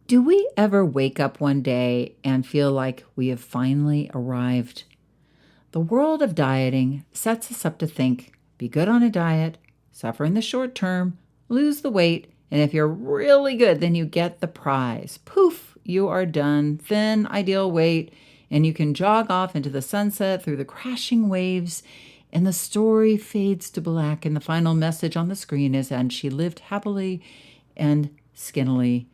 Do we ever wake up one day and feel like we have finally arrived? The world of dieting sets us up to think, be good on a diet, suffer in the short term, lose the weight, and if you're really good, then you get the prize. Poof, you are done, thin, ideal weight, and you can jog off into the sunset through the crashing waves, and the story fades to black, and the final message on the screen is, and she lived happily and skinnily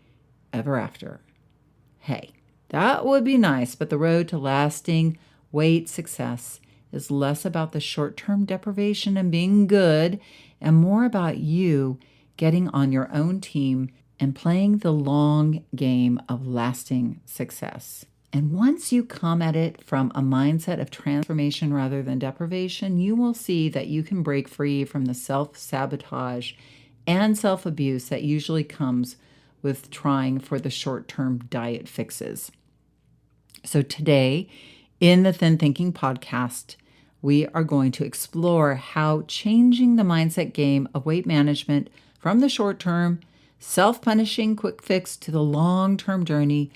ever after. Hey, that would be nice, but the road to lasting weight success is less about the short-term deprivation and being good and more about you getting on your own team and playing the long game of lasting success. And once you come at it from a mindset of transformation rather than deprivation, you will see that you can break free from the self-sabotage and self-abuse that usually comes with trying for the short-term diet fixes. So today, in the Thin Thinking podcast, we are going to explore how changing the mindset game of weight management from the short-term, self-punishing quick fix to the long-term journey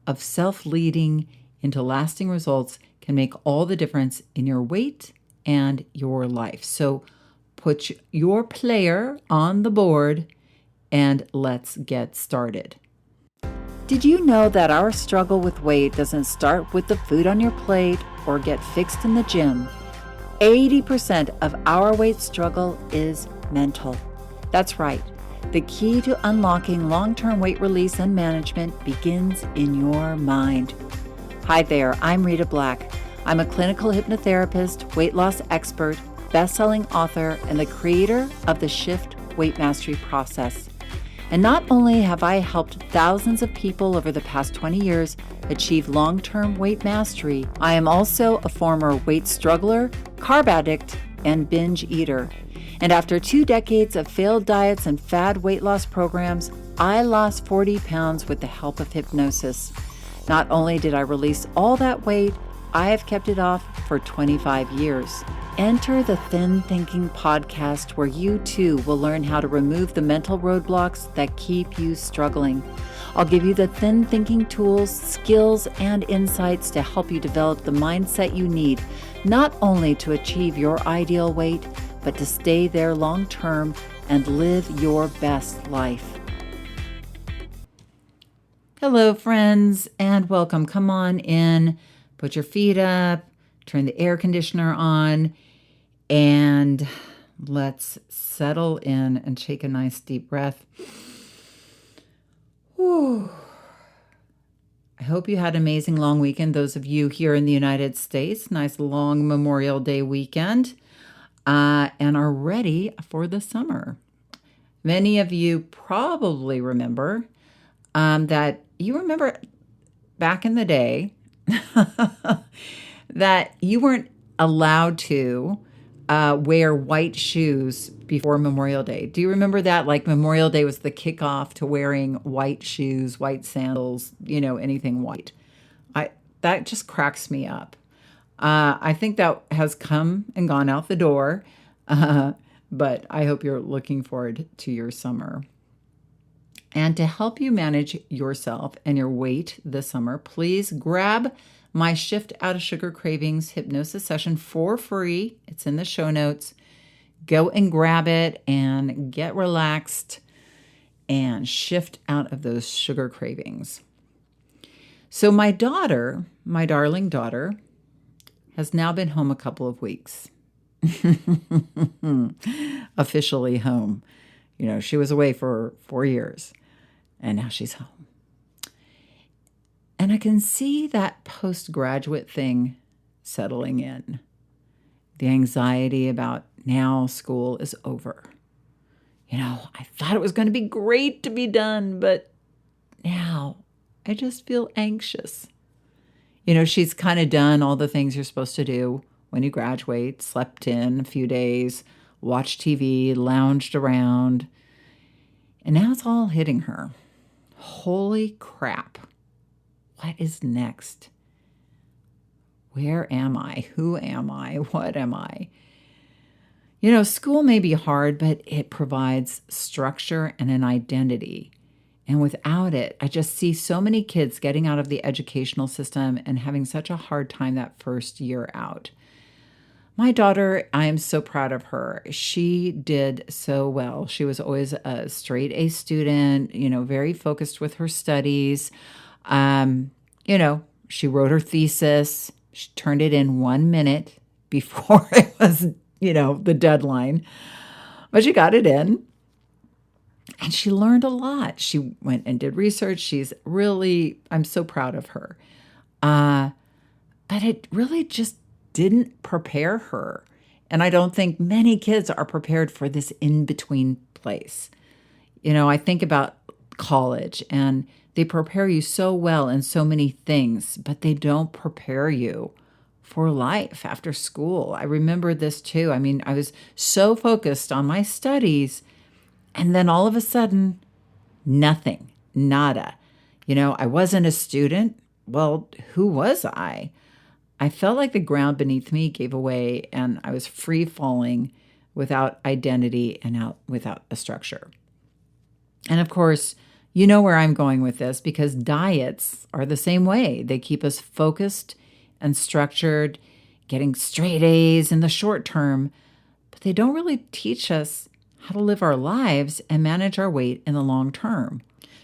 of self-leading into lasting results can make all the difference in your weight and your life. So put your player on the board and let's get started. Did you know that our struggle with weight doesn't start with the food on your plate or get fixed in the gym? 80% of our weight struggle is mental. That's right. The key to unlocking long-term weight release and management begins in your mind. Hi there, I'm Rita Black. I'm a clinical hypnotherapist, weight loss expert, best-selling author, and the creator of the Shift Weight Mastery process. And not only have I helped thousands of people over the past 20 years achieve long-term weight mastery, I am also a former weight struggler, carb addict, and binge eater. And after 2 decades of failed diets and fad weight loss programs, I lost 40 pounds with the help of hypnosis. Not only did I release all that weight, I have kept it off for 25 years. Enter the Thin Thinking podcast where you too will learn how to remove the mental roadblocks that keep you struggling. I'll give you the thin thinking tools, skills, and insights to help you develop the mindset you need, not only to achieve your ideal weight, but to stay there long term and live your best life. Hello, friends, and welcome. Come on in, put your feet up, turn the air conditioner on, and let's settle in and take a nice deep breath. Whew. I hope you had an amazing long weekend. Those of you here in the United States, nice long Memorial Day weekend, and are ready for the summer. Many of you probably remember that you remember back in the day that you weren't allowed to wear white shoes before Memorial Day. Do you remember that? Like Memorial Day was the kickoff to wearing white shoes, white sandals, anything white. That just cracks me up. I think that has come and gone out the door, but I hope you're looking forward to your summer. And to help you manage yourself and your weight this summer, please grab my Shift Out of Sugar Cravings hypnosis session for free. It's in the show notes. Go and grab it and get relaxed and shift out of those sugar cravings. So my daughter, my darling daughter, has now been home a couple of weeks. Officially home. She was away for 4 years, and now she's home. And I can see that postgraduate thing settling in. The anxiety about now school is over. I thought it was going to be great to be done, but now I just feel anxious. She's kind of done all the things you're supposed to do when you graduate, slept in a few days, watched TV, lounged around, and now it's all hitting her. Holy crap. What is next? Where am I? Who am I? What am I? School may be hard, but it provides structure and an identity. And without it, I just see so many kids getting out of the educational system and having such a hard time that first year out. My daughter, I am so proud of her. She did so well. She was always a straight A student, very focused with her studies. She wrote her thesis. She turned it in 1 minute before it was, the deadline. But she got it in. And she learned a lot. She went and did research. I'm so proud of her. But it really just didn't prepare her. And I don't think many kids are prepared for this in-between place. I think about college, and they prepare you so well in so many things, but they don't prepare you for life after school. I remember this too. I mean, I was so focused on my studies, and then all of a sudden, nothing, nada. I wasn't a student. Well, who was I? I felt like the ground beneath me gave away, and I was free falling without identity and without a structure. And of course, you know where I'm going with this, because diets are the same way. They keep us focused and structured, getting straight A's in the short term, but they don't really teach us how to live our lives and manage our weight in the long term.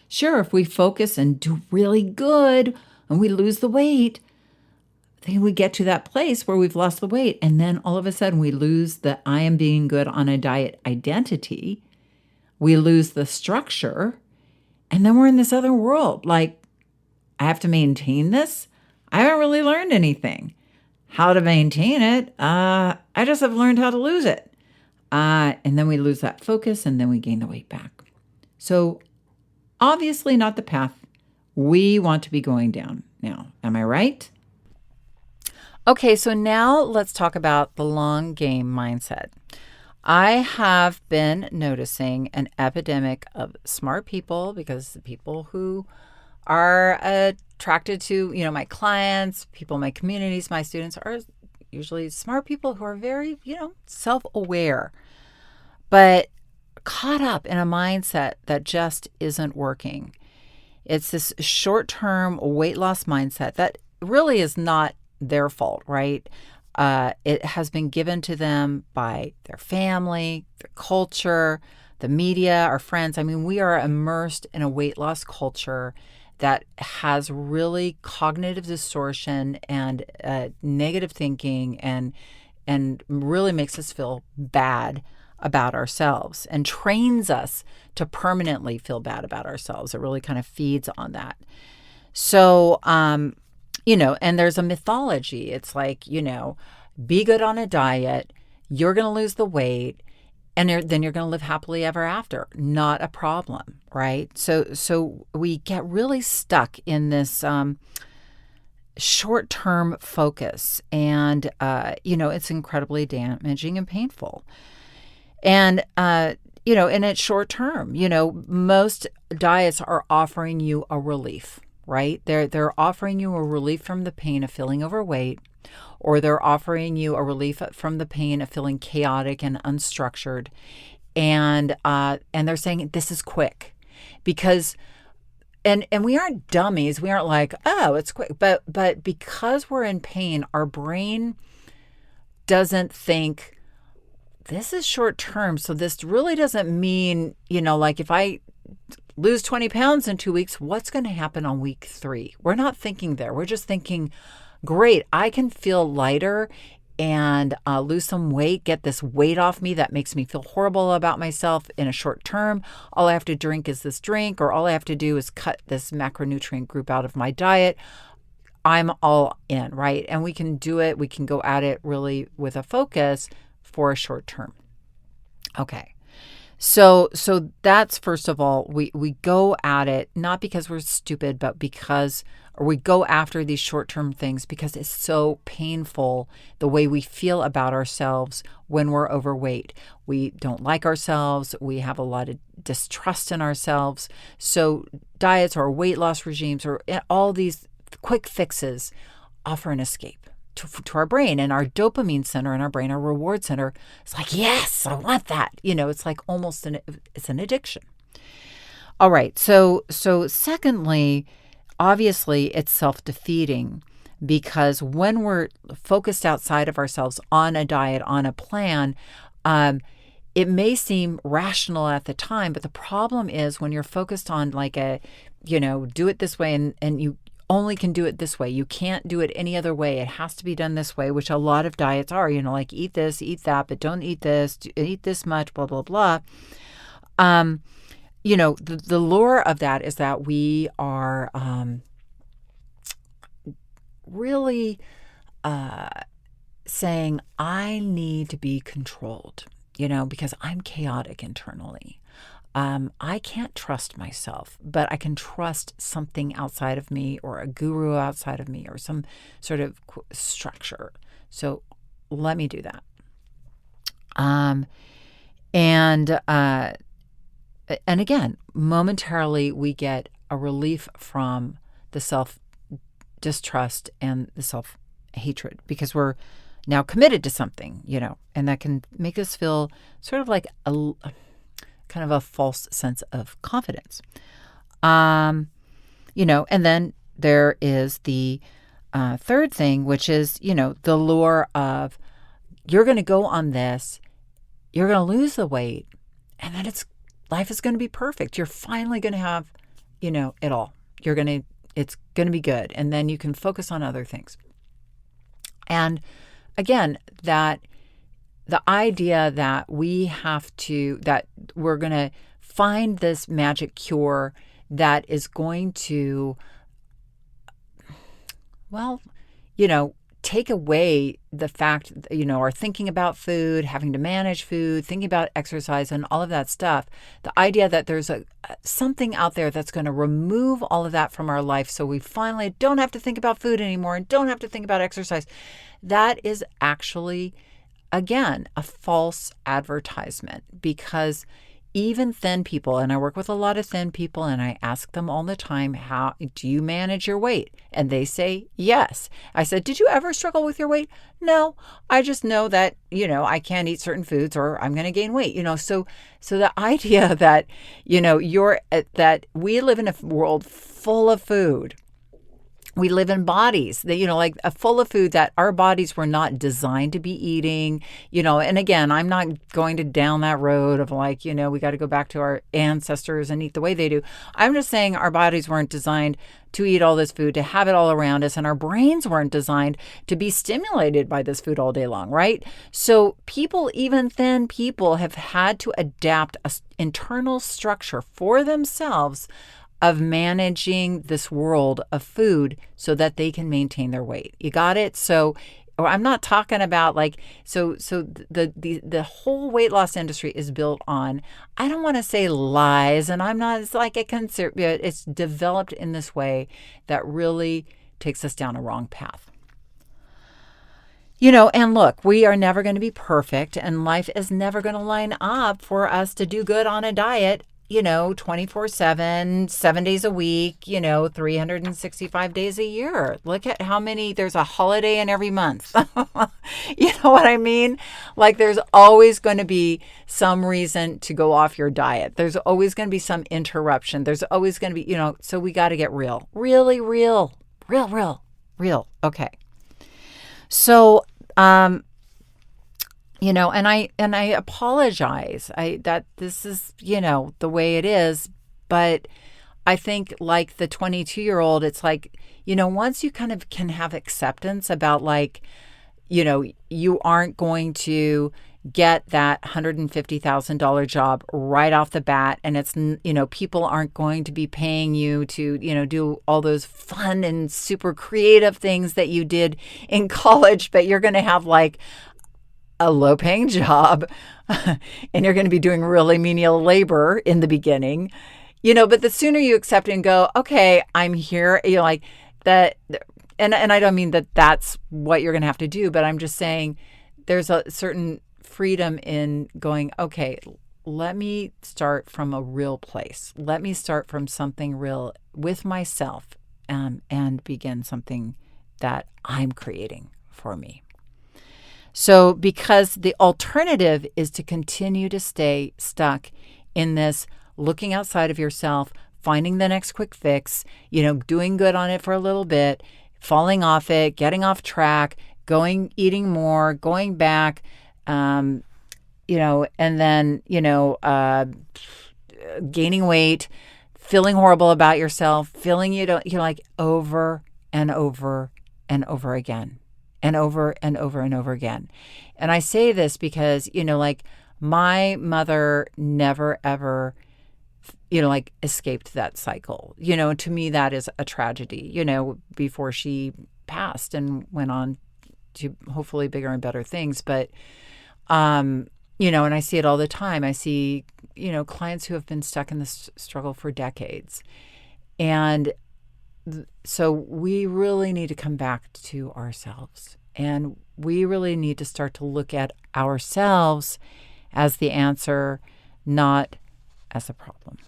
Sure, if we focus and do really good and we lose the weight, then we get to that place where we've lost the weight, and then all of a sudden we lose the I am being good on a diet identity. We lose the structure, and then we're in this other world. Like, I have to maintain this? I haven't really learned anything. How to maintain it? I just have learned how to lose it. And then we lose that focus, and then we gain the weight back. So obviously not the path we want to be going down now. Am I right? Okay, so now let's talk about the long game mindset. I have been noticing an epidemic of smart people, because the people who are attracted to, my clients, people in my communities, my students, are usually smart people who are very, self-aware, but caught up in a mindset that just isn't working. It's this short-term weight loss mindset that really is not their fault, right? It has been given to them by their family, their culture, the media, our friends. I mean, we are immersed in a weight loss culture that has really cognitive distortion and negative thinking, and really makes us feel bad about ourselves and trains us to permanently feel bad about ourselves. It really kind of feeds on that. So, and there's a mythology. It's like, be good on a diet, you're going to lose the weight, and then you're going to live happily ever after. Not a problem, right? So we get really stuck in this short-term focus, and, it's incredibly damaging and painful. And, and it's short-term. Most diets are offering you a relief, right? They're offering you a relief from the pain of feeling overweight, or they're offering you a relief from the pain of feeling chaotic and unstructured. And they're saying this is quick, because and we aren't dummies. We aren't like, oh, it's quick. But because we're in pain, our brain doesn't think this is short term. So this really doesn't mean, like if I lose 20 pounds in 2 weeks, what's going to happen on week 3? We're not thinking there. We're just thinking, great, I can feel lighter and lose some weight, get this weight off me that makes me feel horrible about myself in a short term. All I have to drink is this drink, or all I have to do is cut this macronutrient group out of my diet. I'm all in, right? And we can do it. We can go at it really with a focus for a short term. Okay. So that's, first of all, we go at it not because we're stupid, but or we go after these short-term things because it's so painful the way we feel about ourselves when we're overweight. We don't like ourselves. We have a lot of distrust in ourselves. So diets or weight loss regimes or all these quick fixes offer an escape to our brain, and our dopamine center in our brain, our reward center, is like, yes, I want that. It's like almost it's an addiction. All right. So secondly, obviously it's self-defeating because when we're focused outside of ourselves on a diet, on a plan, um, it may seem rational at the time, but the problem is when you're focused on like do it this way and you only can do it this way. You can't do it any other way. It has to be done this way, which a lot of diets are, like eat this, eat that, but don't eat this, eat this much, blah, blah, blah. The lure of that is that we are really saying, I need to be controlled, because I'm chaotic internally. I can't trust myself, but I can trust something outside of me or a guru outside of me or some sort of structure. So let me do that. And again, momentarily we get a relief from the self-distrust and the self-hatred because we're now committed to something, and that can make us feel sort of like a kind of a false sense of confidence. And then there is the third thing, which is, the lure of you're going to go on this, you're going to lose the weight, and then life is going to be perfect. You're finally going to have, it all. It's going to be good. And then you can focus on other things. And again, that the idea that that we're going to find this magic cure that is going to, take away the fact, our thinking about food, having to manage food, thinking about exercise and all of that stuff. The idea that there's something out there that's going to remove all of that from our life so we finally don't have to think about food anymore and don't have to think about exercise. That is actually, again, a false advertisement because even thin people, and I work with a lot of thin people, and I ask them all the time, how do you manage your weight? And they say, yes. I said, did you ever struggle with your weight? No, I just know that, I can't eat certain foods or I'm going to gain weight, so the idea that, that we live in a world full of food. We live in bodies that, like full of food that our bodies were not designed to be eating, and again, I'm not going down that road of like, we got to go back to our ancestors and eat the way they do. I'm just saying our bodies weren't designed to eat all this food, to have it all around us, and our brains weren't designed to be stimulated by this food all day long, right? So people, even thin people, have had to adapt an internal structure for themselves of managing this world of food so that they can maintain their weight. You got it? So I'm not talking about like, so the whole weight loss industry is built on, I don't want to say lies, and it's like it's developed in this way that really takes us down a wrong path. And look, we are never going to be perfect, and life is never going to line up for us to do good on a diet 24/7, 7 days a week, 365 days a year. Look at how many, there's a holiday in every month. You know what I mean? Like there's always going to be some reason to go off your diet. There's always going to be some interruption. There's always going to be, so we got to get real. Really real. Real. Okay. So, and I apologize. That this is, the way it is, but I think like the 22-year-old, it's like, once you kind of can have acceptance about like, you aren't going to get that $150,000 job right off the bat. And it's, people aren't going to be paying you to, do all those fun and super creative things that you did in college, but you're going to have like a low-paying job and you're going to be doing really menial labor in the beginning, but the sooner you accept and go, okay, I'm here, like that. And I don't mean that that's what you're going to have to do, but I'm just saying there's a certain freedom in going, okay, let me start from a real place. Let me start from something real with myself, and begin something that I'm creating for me. So because the alternative is to continue to stay stuck in this looking outside of yourself, finding the next quick fix, doing good on it for a little bit, falling off it, getting off track, eating more, going back, and then, gaining weight, feeling horrible about yourself, feeling like over and over and over again, and over and over and over again. And I say this because, my mother never, ever, escaped that cycle. To me, that is a tragedy, before she passed and went on to hopefully bigger and better things. But, and I see it all the time. I see, clients who have been stuck in this struggle for decades. And so we really need to come back to ourselves. And we really need to start to look at ourselves as the answer, not as a problem.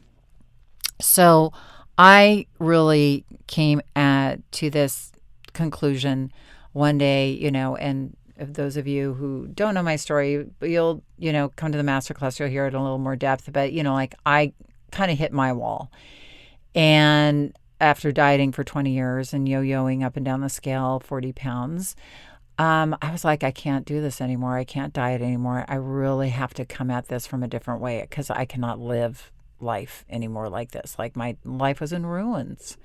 So I really came to this conclusion one day, and if those of you who don't know my story, you'll, come to the masterclass, you'll hear it in a little more depth. But, I kind of hit my wall. And after dieting for 20 years and yo-yoing up and down the scale, 40 pounds, I was like, I can't do this anymore. I can't diet anymore. I really have to come at this from a different way because I cannot live life anymore like this. Like my life was in ruins.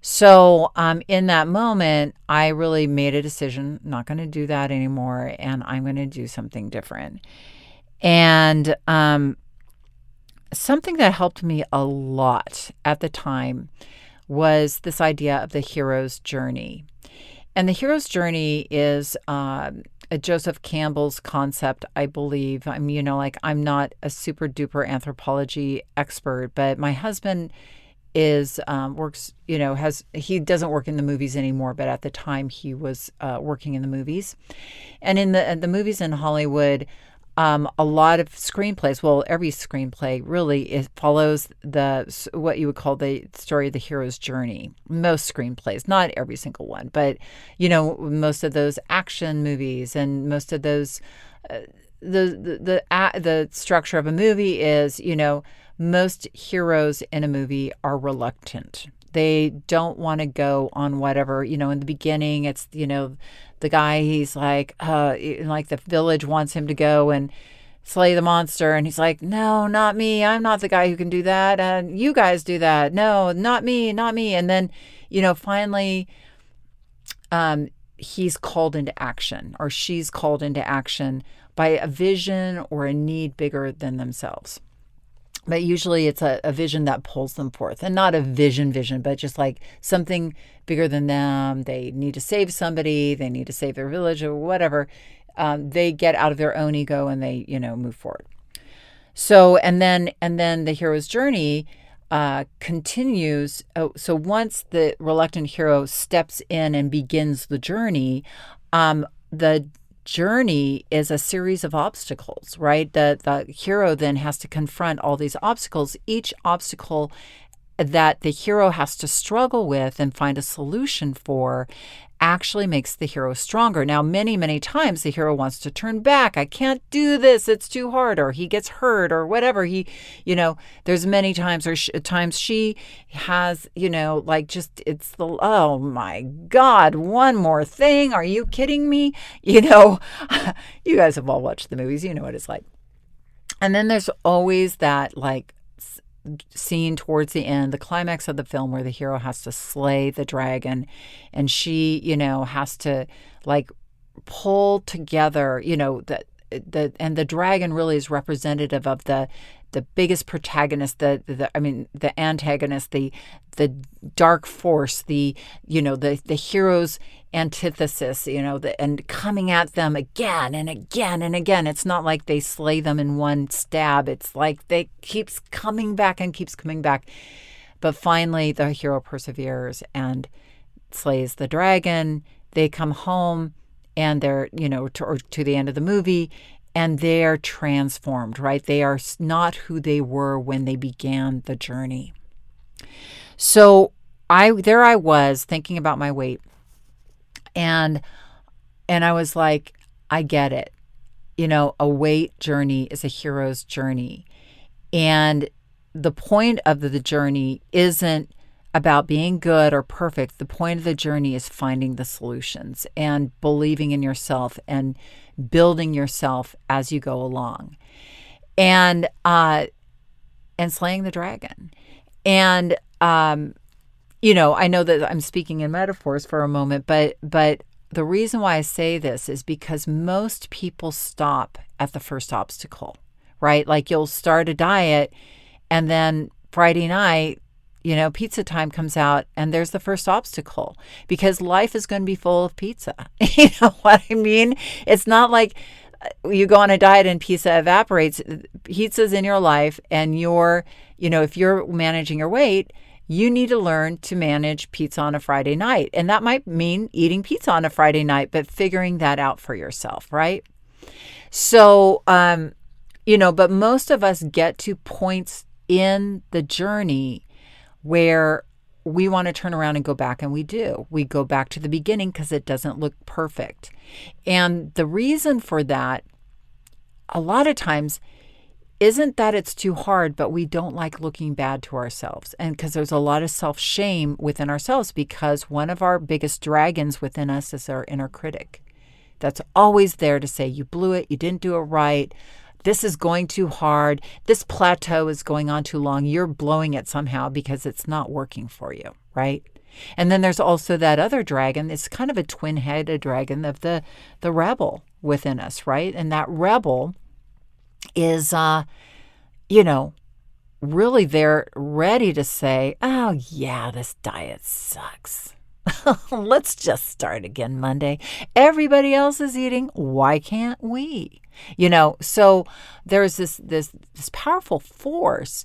So in that moment, I really made a decision, not going to do that anymore, and I'm going to do something different. And something that helped me a lot at the time was this idea of the hero's journey. And the hero's journey is Joseph Campbell's concept, I believe. I'm not a super duper anthropology expert, but my husband works, he doesn't work in the movies anymore, but at the time he was working in the movies. And in the movies in Hollywood, a lot of screenplays, well, every screenplay really follows what you would call the story of the hero's journey. Most screenplays, not every single one, but, most of those action movies and most of those, the structure of a movie is, most heroes in a movie are reluctant. They don't want to go on whatever, in the beginning, it's, the guy, he's like the village wants him to go and slay the monster. And he's like, no, not me. I'm not the guy who can do that. And you guys do that. No, not me, not me. And then, finally, he's called into action, or she's called into action by a vision or a need bigger than themselves. But usually it's a vision that pulls them forth, and not a vision, but just like something bigger than them. They need to save somebody. They need to save their village or whatever. They get out of their own ego and they, move forward. So, and then the hero's journey continues. So once the reluctant hero steps in and begins the journey, the journey is a series of obstacles, right? The hero then has to confront all these obstacles. Each obstacle that the hero has to struggle with and find a solution for actually makes the hero stronger. Now, many, many times the hero wants to turn back. I can't do this. It's too hard. Or he gets hurt or whatever. There's many times times she has, oh my God, one more thing. Are you kidding me? You guys have all watched the movies. You know what it's like. And then there's always that scene towards the end, the climax of the film, where the hero has to slay the dragon, and she, has to pull together, and the dragon really is representative of the biggest protagonist, the antagonist, the dark force, the hero's antithesis, and coming at them again and again and again. It's not like they slay them in one stab. It's like they keeps coming back and keeps coming back. But finally, the hero perseveres and slays the dragon. They come home and they're, to the end of the movie, and they're transformed, right? They are not who they were when they began the journey. So I was thinking about my weight, and I was like, I get it. A weight journey is a hero's journey. And the point of the journey isn't about being good or perfect. The point of the journey is finding the solutions and believing in yourself and building yourself as you go along, and slaying the dragon. And I know that I'm speaking in metaphors for a moment, but the reason why I say this is because most people stop at the first obstacle, right? Like you'll start a diet and then Friday night, pizza time comes out and there's the first obstacle because life is going to be full of pizza. You know what I mean? It's not like you go on a diet and pizza evaporates. Pizza's in your life, and if you're managing your weight, you need to learn to manage pizza on a Friday night. And that might mean eating pizza on a Friday night, but figuring that out for yourself, right? So, but most of us get to points in the journey where we want to turn around and go back, and we do. We go back to the beginning because it doesn't look perfect. And the reason for that, a lot of times, isn't that it's too hard, but we don't like looking bad to ourselves. And because there's a lot of self-shame within ourselves, because one of our biggest dragons within us is our inner critic. That's always there to say, you blew it, you didn't do it right, this is going too hard, this plateau is going on too long, you're blowing it somehow because it's not working for you, right? And then there's also that other dragon. It's kind of a twin-headed dragon of the rebel within us, right? And that rebel is, really there ready to say, oh yeah, this diet sucks. Let's just start again Monday. Everybody else is eating. Why can't we? So there's this powerful force,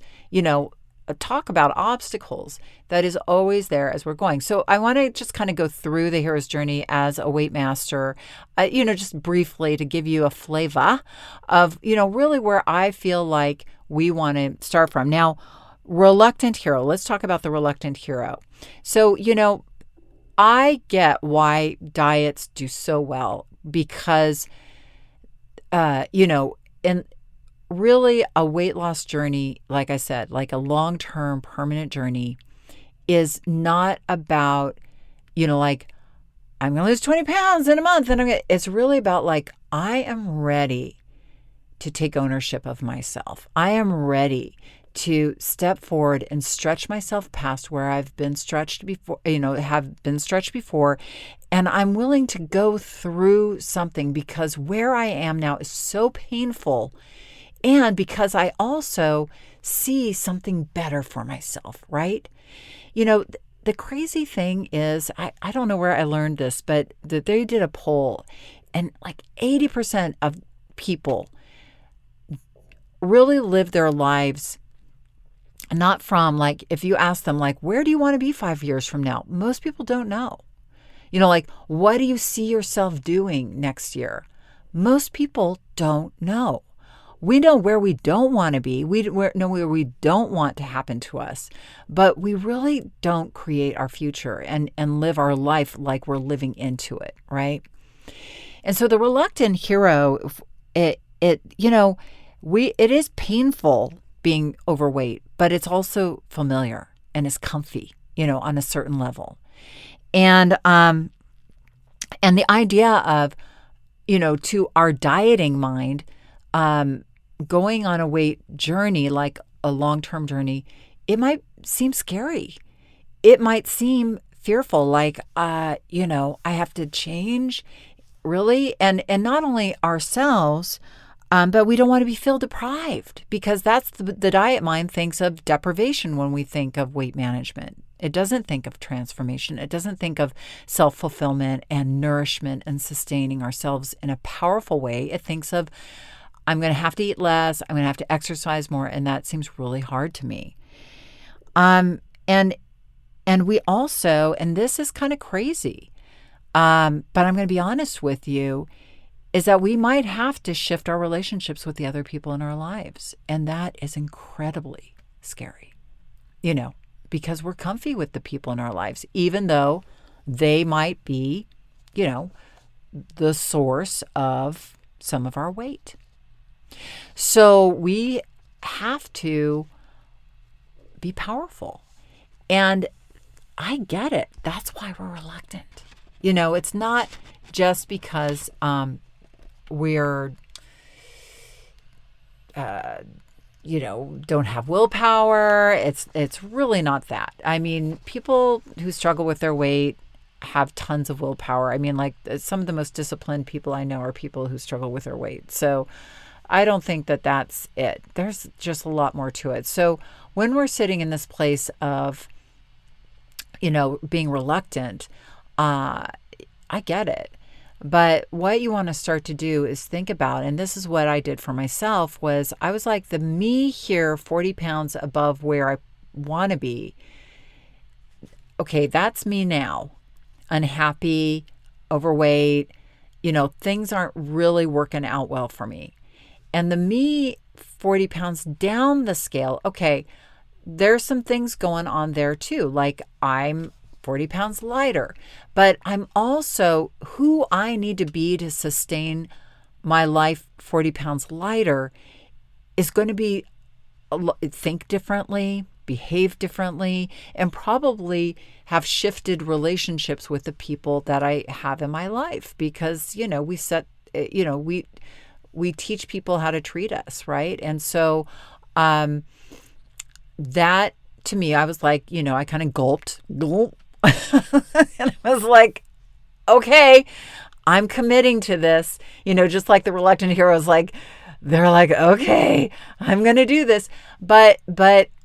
talk about obstacles that is always there as we're going. So I want to just kind of go through the hero's journey as a weight master, just briefly to give you a flavor of, really where I feel like we want to start from. Now, reluctant hero. Let's talk about the reluctant hero. So, I get why diets do so well because, in really a weight loss journey, like I said, like a long-term permanent journey, is not about, like, I'm going to lose 20 pounds in a month. And it's really about like, I am ready to take ownership of myself. I am ready to step forward and stretch myself past where I've been stretched before, have been stretched before. And I'm willing to go through something because where I am now is so painful. And because I also see something better for myself, right? The crazy thing is, I don't know where I learned this, but they did a poll and like 80% of people really live their lives not from like, if you ask them like, where do you want to be 5 years from now? Most people don't know. Like, what do you see yourself doing next year? Most people don't know. We know where we don't want to be. We know where we don't want to happen to us, but we really don't create our future and live our life like we're living into it, right? And so the reluctant hero, it is painful being overweight, but it's also familiar and is comfy, on a certain level. And the idea of, to our dieting mind, going on a weight journey, like a long-term journey, it might seem scary. It might seem fearful, like, I have to change, really? And not only ourselves, but we don't want to be feel deprived because that's the diet mind thinks of deprivation when we think of weight management. It doesn't think of transformation. It doesn't think of self-fulfillment and nourishment and sustaining ourselves in a powerful way. It thinks of, I'm going to have to eat less. I'm going to have to exercise more. And that seems really hard to me. And we also, and this is kind of crazy, but I'm going to be honest with you, is that we might have to shift our relationships with the other people in our lives. And that is incredibly scary, because we're comfy with the people in our lives, even though they might be, the source of some of our weight. So we have to be powerful. And I get it. That's why we're reluctant. It's not just because we're, don't have willpower. It's really not that. I mean, people who struggle with their weight have tons of willpower. I mean, like some of the most disciplined people I know are people who struggle with their weight. So I don't think that that's it. There's just a lot more to it. So when we're sitting in this place of, being reluctant, I get it. But what you want to start to do is think about, and this is what I did for myself, was I was like the me here, 40 pounds above where I want to be. Okay, that's me now. Unhappy, overweight, things aren't really working out well for me. And the me 40 pounds down the scale, okay, there's some things going on there too. Like I'm 40 pounds lighter, but I'm also who I need to be to sustain my life 40 pounds lighter is going to be think differently, behave differently, and probably have shifted relationships with the people that I have in my life because, we teach people how to treat us, right? And so that to me, I was like, I kind of gulped, and I was like, okay, I'm committing to this, just like the reluctant heroes, like, they're like, okay, I'm going to do this. But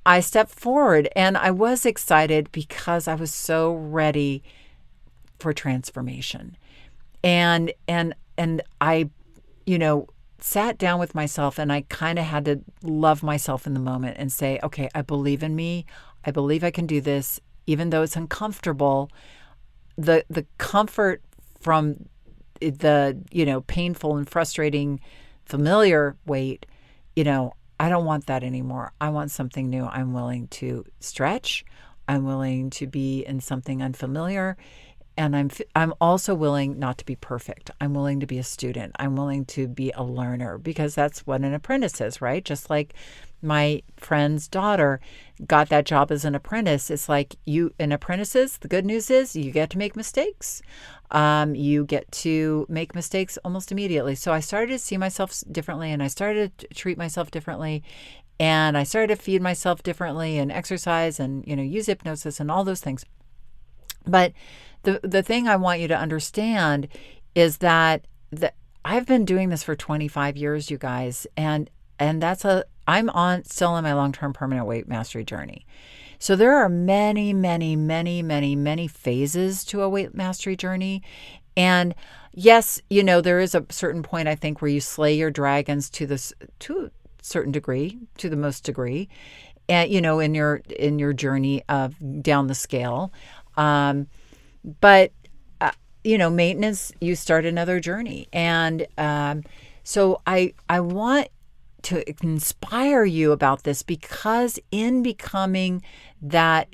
I stepped forward and I was excited because I was so ready for transformation. And I, sat down with myself and I kind of had to love myself in the moment and say, okay, I believe in me. I believe I can do this, even though it's uncomfortable. The comfort from the, painful and frustrating familiar weight, I don't want that anymore. I want something new. I'm willing to stretch. I'm willing to be in something unfamiliar. And I'm also willing not to be perfect. I'm willing to be a student. I'm willing to be a learner because that's what an apprentice is, right? Just like my friend's daughter got that job as an apprentice. It's like an apprentices, the good news is you get to make mistakes. You get to make mistakes almost immediately. So I started to see myself differently and I started to treat myself differently. And I started to feed myself differently and exercise and, use hypnosis and all those things. But the thing I want you to understand is that I've been doing this for 25 years, you guys, and I'm still on my long-term permanent weight mastery journey. So there are many, many, many, many, many phases to a weight mastery journey. And yes, there is a certain point, I think, where you slay your dragons to a certain degree, to the most degree, and in your journey of down the scale. But maintenance, you start another journey. And so I want to inspire you about this because in being that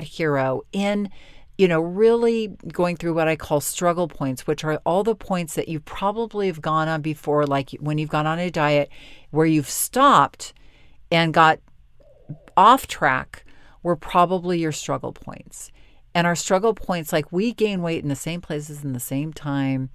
hero, in, really going through what I call struggle points, which are all the points that you probably have gone on before, like when you've gone on a diet where you've stopped and got off track, were probably your struggle points. And our struggle points, like we gain weight in the same places in the same time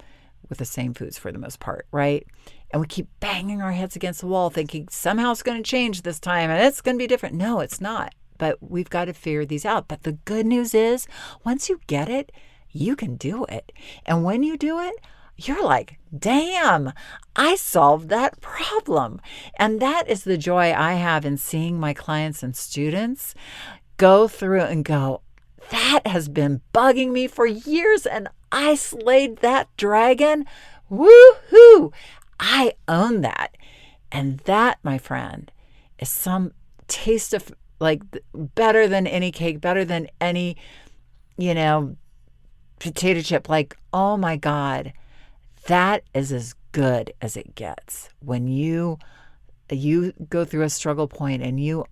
with the same foods for the most part, right? And we keep banging our heads against the wall thinking somehow it's going to change this time and it's going to be different. No, it's not. But we've got to figure these out. But the good news is once you get it, you can do it. And when you do it, you're like, damn, I solved that problem. And that is the joy I have in seeing my clients and students go through and go, that has been bugging me for years and I slayed that dragon. Woohoo! I own that. And that, my friend, is some taste of like better than any cake, better than any, potato chip. Like, oh my God, that is as good as it gets. When you go through a struggle point and you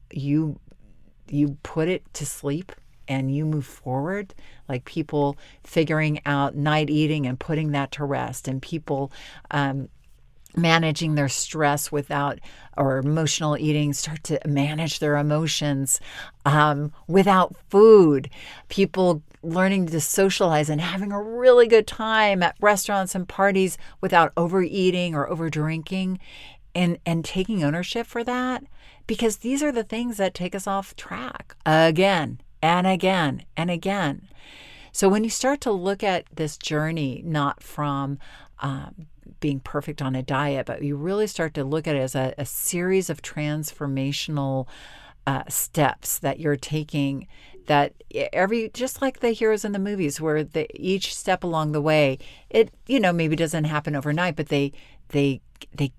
put it to sleep and you move forward, like people figuring out night eating and putting that to rest, and people managing their stress without, or emotional eating, start to manage their emotions without food. People learning to socialize and having a really good time at restaurants and parties without overeating or over drinking, and taking ownership for that, because these are the things that take us off track again and again and again. So when you start to look at this journey, not from being perfect on a diet, but you really start to look at it as a series of transformational steps that you're taking, that just like the heroes in the movies, where each step along the way, it, maybe doesn't happen overnight, but they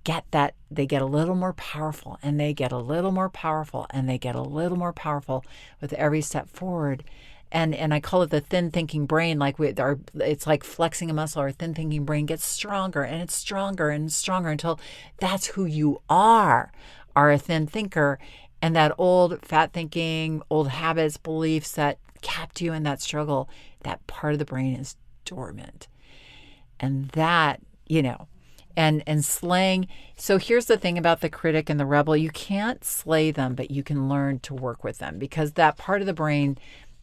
get that, they get a little more powerful, and they get a little more powerful, and they get a little more powerful with every step forward. And I call it the thin thinking brain. Like it's like flexing a muscle. Our thin thinking brain gets stronger, and it's stronger and stronger until that's who you are a thin thinker. And that old fat thinking, old habits, beliefs that kept you in that struggle, that part of the brain is dormant. And that, and slaying. So here's the thing about the critic and the rebel. You can't slay them, but you can learn to work with them, because that part of the brain,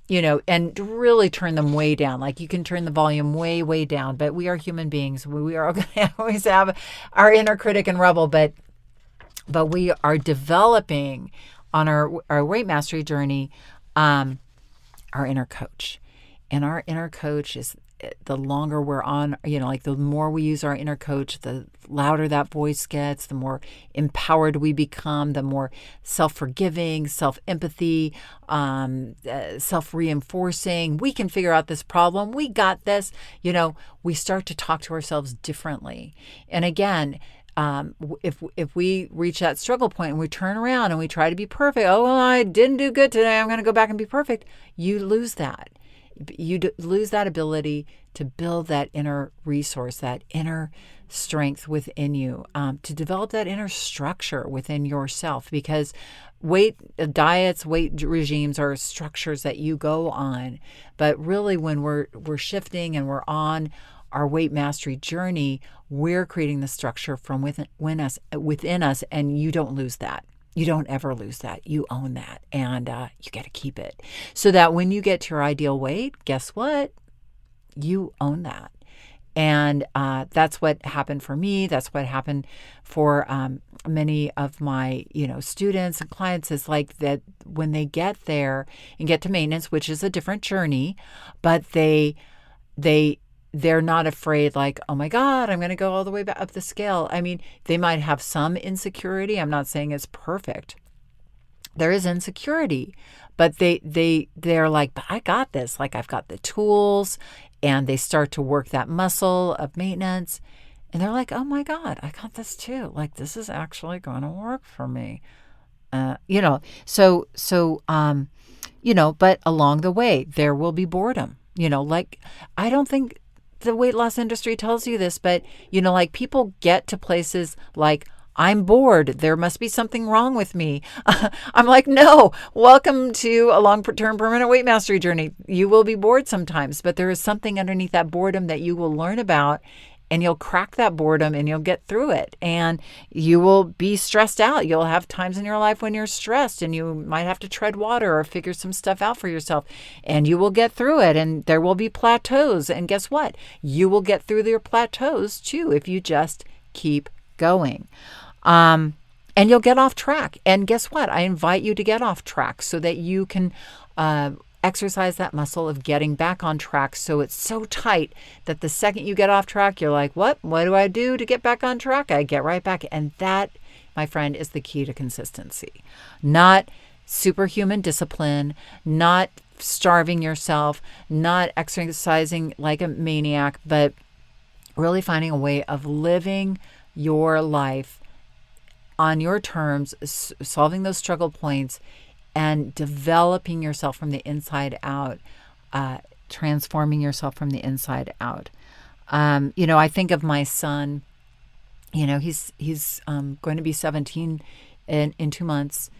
and really turn them way down. Like you can turn the volume way, way down, but we are human beings. We are going to always have our inner critic and rebel, but we are developing on our weight mastery journey, our inner coach. And our inner coach is, the longer we're on, like the more we use our inner coach, the louder that voice gets, the more empowered we become, the more self-forgiving, self-empathy, self-reinforcing. We can figure out this problem. We got this. We start to talk to ourselves differently. And again, if we reach that struggle point and we turn around and we try to be perfect, oh, well, I didn't do good today, I'm going to go back and be perfect, you lose that. You lose that ability to build that inner resource, that inner strength within you, to develop that inner structure within yourself, because diets, weight regimes are structures that you go on. But really, when we're shifting and we're on our weight mastery journey, we're creating the structure from within us, and you don't lose that. You don't ever lose that. You own that, and you get to keep it. So that when you get to your ideal weight, guess what? You own that. And that's what happened for me. That's what happened for many of my, students and clients, is like that when they get there and get to maintenance, which is a different journey, but they're not afraid, like, oh my God, I'm going to go all the way back up the scale. I mean, they might have some insecurity. I'm not saying it's perfect. There is insecurity, but they're like, but I got this. Like, I've got the tools, and they start to work that muscle of maintenance, and they're like, oh my God, I got this too. Like, this is actually going to work for me. But along the way, there will be boredom. Like, I don't think the weight loss industry tells you this, but, like, people get to places like, I'm bored, there must be something wrong with me. I'm like, no, welcome to a long-term permanent weight mastery journey. You will be bored sometimes, but there is something underneath that boredom that you will learn about, and you'll crack that boredom, and you'll get through it. And you will be stressed out. You'll have times in your life when you're stressed, and you might have to tread water or figure some stuff out for yourself, and you will get through it. And there will be plateaus. And guess what? You will get through your plateaus too, if you just keep going. And you'll get off track. And guess what? I invite you to get off track so that you can exercise that muscle of getting back on track, so it's so tight that the second you get off track, you're like, what do I do to get back on track? I get right back. And that, my friend, is the key to consistency. Not superhuman discipline, not starving yourself, not exercising like a maniac, but really finding a way of living your life on your terms, solving those struggle points, and developing yourself from the inside out, transforming yourself from the inside out. I think of my son. He's going to be 17 in 2 months,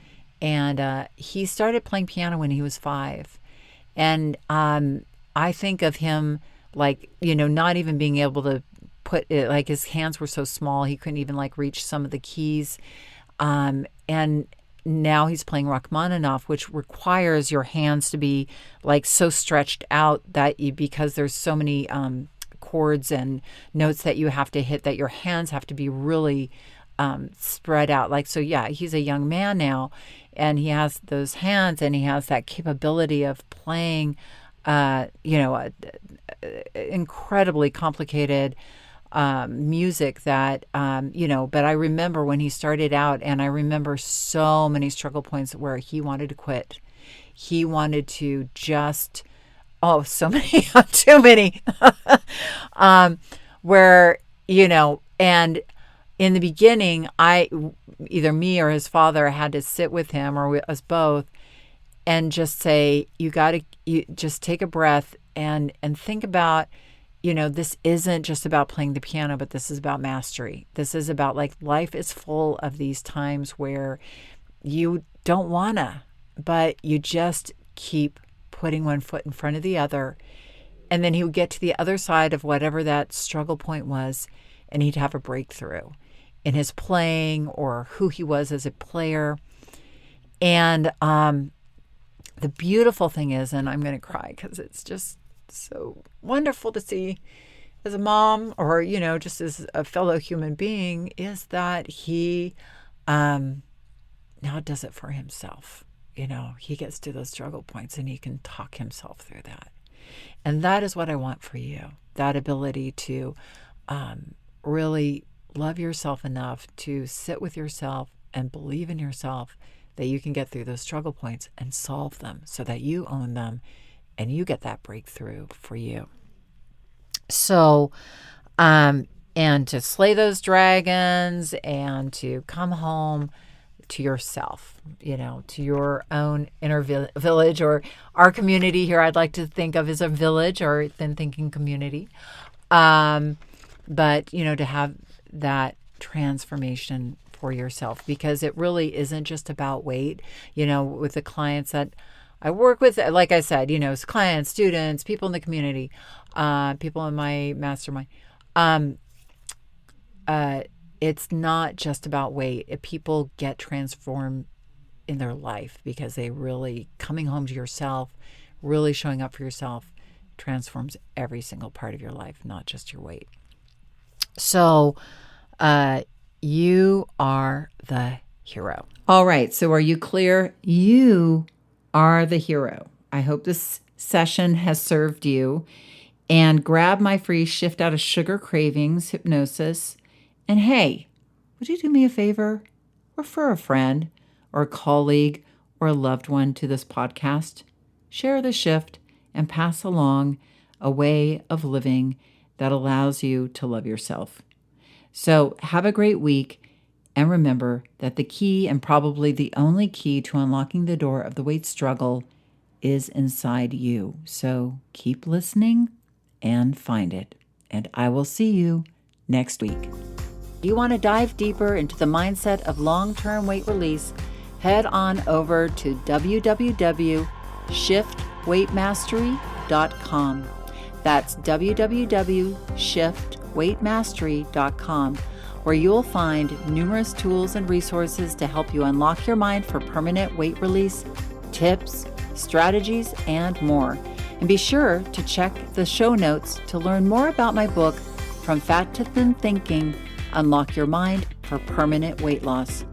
and he started playing piano when he was 5. And I think of him like, not even being able to put it, like his hands were so small, he couldn't even like reach some of the keys. And now he's playing Rachmaninoff, which requires your hands to be like so stretched out that because there's so many chords and notes that you have to hit, that your hands have to be really spread out. Like, so yeah, he's a young man now, and he has those hands, and he has that capability of playing, incredibly complicated music that, but I remember when he started out, and I remember so many struggle points where he wanted to quit. He wanted to just, so many, too many, where, and in the beginning, either me or his father had to sit with him, or us both, and just say, you just take a breath and think about, this isn't just about playing the piano, but this is about mastery. This is about, like, life is full of these times where you don't wanna, but you just keep putting one foot in front of the other. And then he would get to the other side of whatever that struggle point was, and he'd have a breakthrough in his playing or who he was as a player. And the beautiful thing is, and I'm going to cry because it's just so wonderful to see as a mom, or, just as a fellow human being, is that he now does it for himself. He gets to those struggle points and he can talk himself through that. And that is what I want for you, that ability to really love yourself enough to sit with yourself and believe in yourself that you can get through those struggle points and solve them so that you own them and you get that breakthrough for you. So, and to slay those dragons and to come home to yourself, to your own inner village, or our community here, I'd like to think of as a village or then thinking community. But, to have that transformation for yourself, because it really isn't just about weight. With the clients that I work with, like I said, clients, students, people in the community, people in my mastermind, it's not just about weight. People get transformed in their life because they really, coming home to yourself, really showing up for yourself, transforms every single part of your life, not just your weight. So you are the hero. All right. So are you clear? You are the hero. I hope this session has served you. And grab my free Shift Out of Sugar Cravings hypnosis. And hey, would you do me a favor? Refer a friend or a colleague or a loved one to this podcast. Share the shift and pass along a way of living that allows you to love yourself. So have a great week, and remember that the key, and probably the only key to unlocking the door of the weight struggle, is inside you. So keep listening and find it. And I will see you next week. Do you want to dive deeper into the mindset of long-term weight release? Head on over to www.shiftweightmastery.com. That's www.shiftweightmastery.com, where you'll find numerous tools and resources to help you unlock your mind for permanent weight release, tips, strategies, and more. And be sure to check the show notes to learn more about my book, From Fat to Thin Thinking, Unlock Your Mind for Permanent Weight Loss.